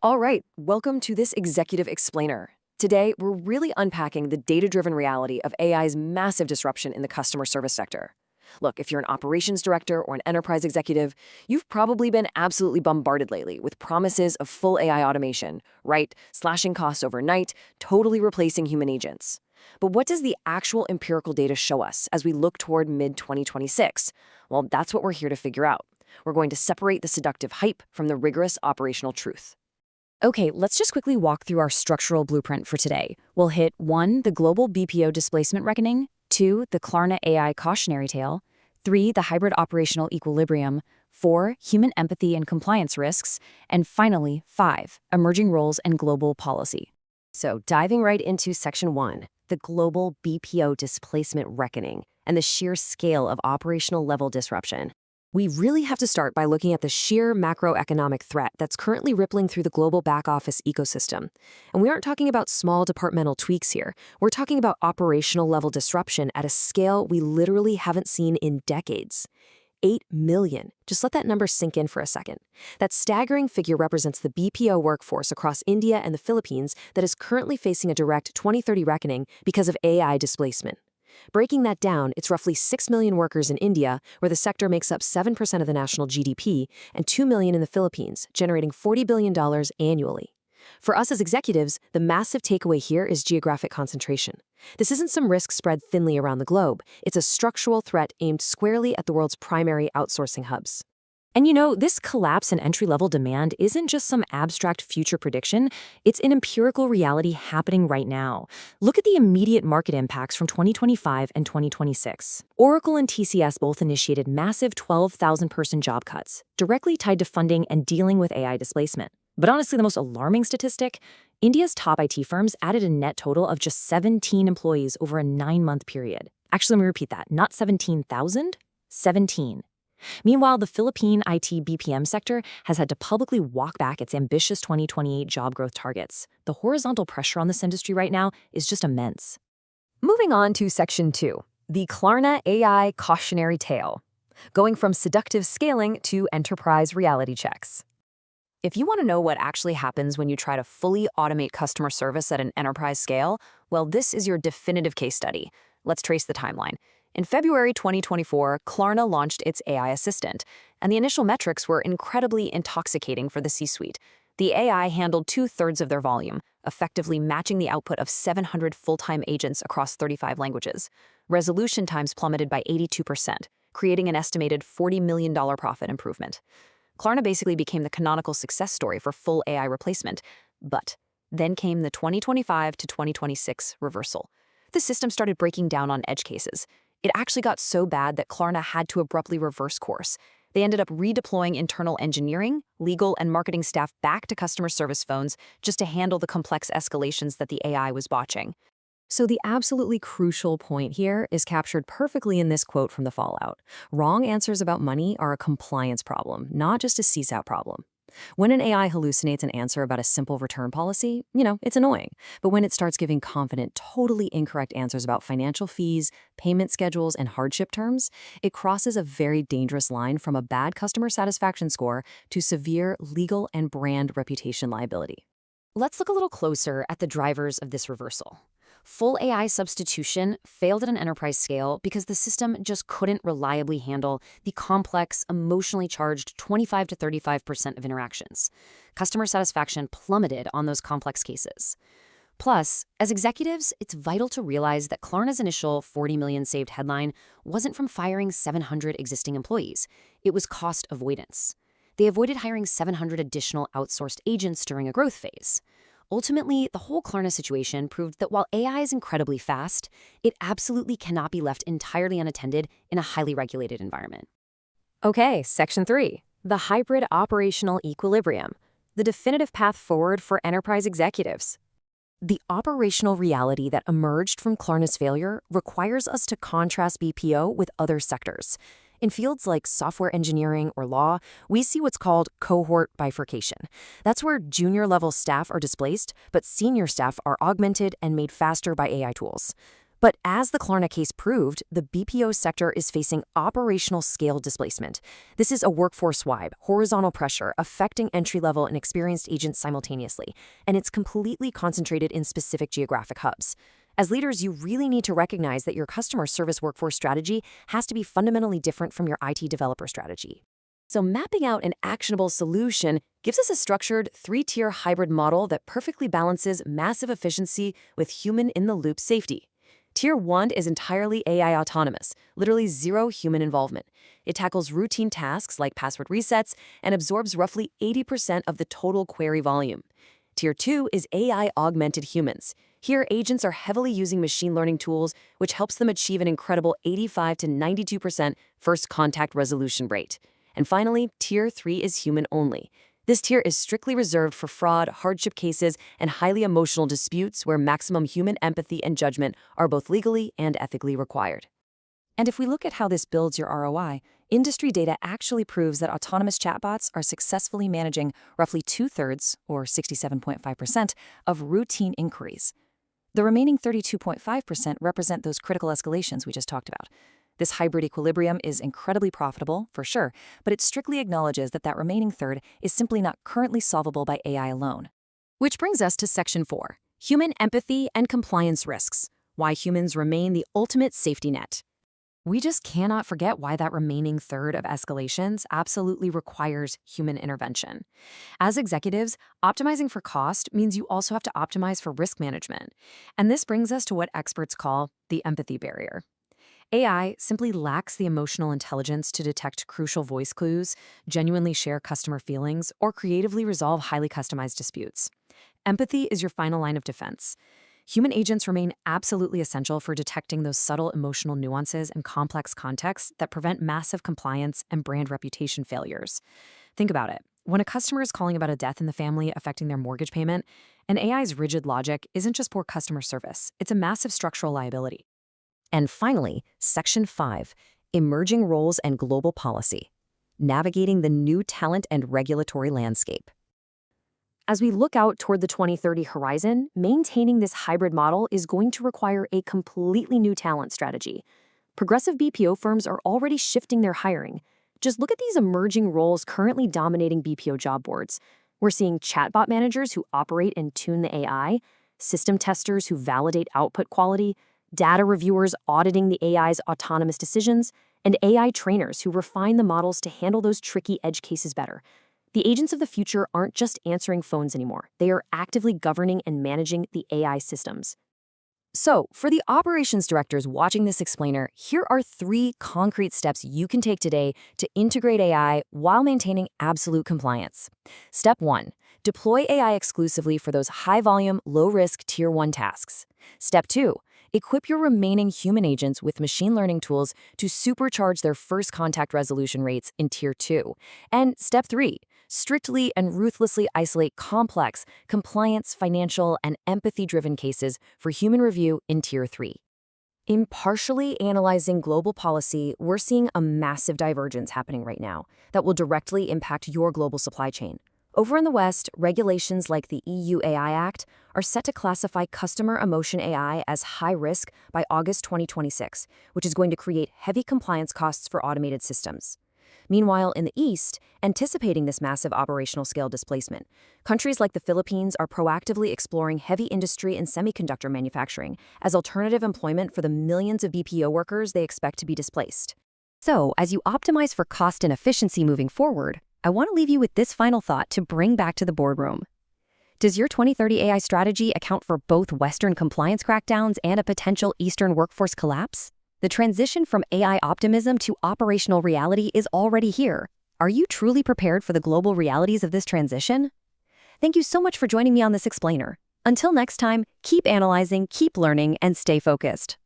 All right, welcome to this Executive Explainer. Today, we're really unpacking the data-driven reality of AI's massive disruption in the customer service sector. Look, if you're an operations director or an enterprise executive, you've probably been absolutely bombarded lately with promises of full AI automation, right? Slashing costs overnight, totally replacing human agents. But what does the actual empirical data show us as we look toward mid-2026? Well, that's what we're here to figure out. We're going to separate the seductive hype from the rigorous operational truth. Okay, let's just quickly walk through our structural blueprint for today. We'll hit 1, the global BPO displacement reckoning, 2, the Klarna AI cautionary tale, 3, the hybrid operational equilibrium, 4, human empathy and compliance risks, and finally, 5, emerging roles and global policy. So, diving right into Section 1, the global BPO displacement reckoning and the sheer scale of operational level disruption. We really have to start by looking at the sheer macroeconomic threat that's currently rippling through the global back-office ecosystem. And we aren't talking about small departmental tweaks here. We're talking about operational-level disruption at a scale we literally haven't seen in decades. 8 million. Just let that number sink in for a second. That staggering figure represents the BPO workforce across India and the Philippines that is currently facing a direct 2030 reckoning because of AI displacement. Breaking that down, it's roughly 6 million workers in India, where the sector makes up 7% of the national GDP, and 2 million in the Philippines, generating $40 billion annually. For us as executives, the massive takeaway here is geographic concentration. This isn't some risk spread thinly around the globe. It's a structural threat aimed squarely at the world's primary outsourcing hubs. And this collapse in entry-level demand isn't just some abstract future prediction, it's an empirical reality happening right now. Look at the immediate market impacts from 2025 and 2026. Oracle and TCS both initiated massive 12,000-person job cuts, directly tied to funding and dealing with AI displacement. But honestly, the most alarming statistic, India's top IT firms added a net total of just 17 employees over a 9-month period. Actually, let me repeat that, not 17,000, 17. Meanwhile, the Philippine IT BPM sector has had to publicly walk back its ambitious 2028 job growth targets. The horizontal pressure on this industry right now is just immense. Moving on to Section 2, the Klarna AI cautionary tale, going from seductive scaling to enterprise reality checks. If you want to know what actually happens when you try to fully automate customer service at an enterprise scale, well, this is your definitive case study. Let's trace the timeline. In February 2024, Klarna launched its AI assistant, and the initial metrics were incredibly intoxicating for the C-suite. The AI handled 2/3 of their volume, effectively matching the output of 700 full-time agents across 35 languages. Resolution times plummeted by 82%, creating an estimated $40 million profit improvement. Klarna basically became the canonical success story for full AI replacement. But then came the 2025 to 2026 reversal. The system started breaking down on edge cases. It actually got so bad that Klarna had to abruptly reverse course. They ended up redeploying internal engineering, legal, and marketing staff back to customer service phones just to handle the complex escalations that the AI was botching. So the absolutely crucial point here is captured perfectly in this quote from the fallout. Wrong answers about money are a compliance problem, not just a CSAT problem. When an AI hallucinates an answer about a simple return policy, it's annoying. But when it starts giving confident, totally incorrect answers about financial fees, payment schedules, and hardship terms, it crosses a very dangerous line from a bad customer satisfaction score to severe legal and brand reputation liability. Let's look a little closer at the drivers of this reversal. Full AI substitution failed at an enterprise scale because the system just couldn't reliably handle the complex, emotionally charged 25 to 35% of interactions. Customer satisfaction plummeted on those complex cases. Plus, as executives, it's vital to realize that Klarna's initial 40 million saved headline wasn't from firing 700 existing employees. It was cost avoidance. They avoided hiring 700 additional outsourced agents during a growth phase. Ultimately, the whole Klarna situation proved that while AI is incredibly fast, it absolutely cannot be left entirely unattended in a highly regulated environment. Okay, Section 3, the hybrid operational equilibrium, the definitive path forward for enterprise executives. The operational reality that emerged from Klarna's failure requires us to contrast BPO with other sectors. In fields like software engineering or law, we see what's called cohort bifurcation. That's where junior-level staff are displaced, but senior staff are augmented and made faster by AI tools. But as the Klarna case proved, the BPO sector is facing operational scale displacement. This is a workforce-wide, horizontal pressure affecting entry-level and experienced agents simultaneously, and it's completely concentrated in specific geographic hubs. As leaders, you really need to recognize that your customer service workforce strategy has to be fundamentally different from your IT developer strategy. So mapping out an actionable solution gives us a structured three-tier hybrid model that perfectly balances massive efficiency with human-in-the-loop safety. Tier 1 is entirely AI autonomous, literally zero human involvement. It tackles routine tasks like password resets and absorbs roughly 80% of the total query volume. Tier 2 is AI-augmented humans. Here, agents are heavily using machine learning tools, which helps them achieve an incredible 85 to 92% first contact resolution rate. And finally, Tier 3 is human-only. This tier is strictly reserved for fraud, hardship cases, and highly emotional disputes where maximum human empathy and judgment are both legally and ethically required. And if we look at how this builds your ROI, industry data actually proves that autonomous chatbots are successfully managing roughly 2/3, or 67.5%, of routine inquiries. The remaining 32.5% represent those critical escalations we just talked about. This hybrid equilibrium is incredibly profitable, for sure, but it strictly acknowledges that remaining third is simply not currently solvable by AI alone. Which brings us to Section 4, Human Empathy and Compliance Risks, why humans remain the ultimate safety net. We just cannot forget why that remaining third of escalations absolutely requires human intervention. As executives, optimizing for cost means you also have to optimize for risk management. And this brings us to what experts call the empathy barrier. AI simply lacks the emotional intelligence to detect crucial voice clues, genuinely share customer feelings, or creatively resolve highly customized disputes. Empathy is your final line of defense. Human agents remain absolutely essential for detecting those subtle emotional nuances and complex contexts that prevent massive compliance and brand reputation failures. Think about it. When a customer is calling about a death in the family affecting their mortgage payment, an AI's rigid logic isn't just poor customer service, it's a massive structural liability. And finally, Section 5, Emerging Roles and Global Policy, Navigating the New Talent and Regulatory Landscape. As we look out toward the 2030 horizon, maintaining this hybrid model is going to require a completely new talent strategy. Progressive BPO firms are already shifting their hiring. Just look at these emerging roles currently dominating BPO job boards. We're seeing chatbot managers who operate and tune the AI, system testers who validate output quality, data reviewers auditing the AI's autonomous decisions, and AI trainers who refine the models to handle those tricky edge cases better. The agents of the future aren't just answering phones anymore. They are actively governing and managing the AI systems. So, for the operations directors watching this explainer, here are 3 concrete steps you can take today to integrate AI while maintaining absolute compliance. Step 1. Deploy AI exclusively for those high-volume, low-risk Tier 1 tasks. Step 2. Equip your remaining human agents with machine learning tools to supercharge their first contact resolution rates in Tier 2. And Step 3. Strictly and ruthlessly isolate complex, compliance, financial, and empathy-driven cases for human review in Tier 3. Impartially analyzing global policy, we're seeing a massive divergence happening right now that will directly impact your global supply chain. Over in the West, regulations like the EU AI Act are set to classify customer emotion AI as high risk by August 2026, which is going to create heavy compliance costs for automated systems. Meanwhile, in the East, anticipating this massive operational scale displacement, countries like the Philippines are proactively exploring heavy industry and semiconductor manufacturing as alternative employment for the millions of BPO workers they expect to be displaced. So, as you optimize for cost and efficiency moving forward, I want to leave you with this final thought to bring back to the boardroom. Does your 2030 AI strategy account for both Western compliance crackdowns and a potential Eastern workforce collapse? The transition from AI optimism to operational reality is already here. Are you truly prepared for the global realities of this transition? Thank you so much for joining me on this explainer. Until next time, keep analyzing, keep learning, and stay focused.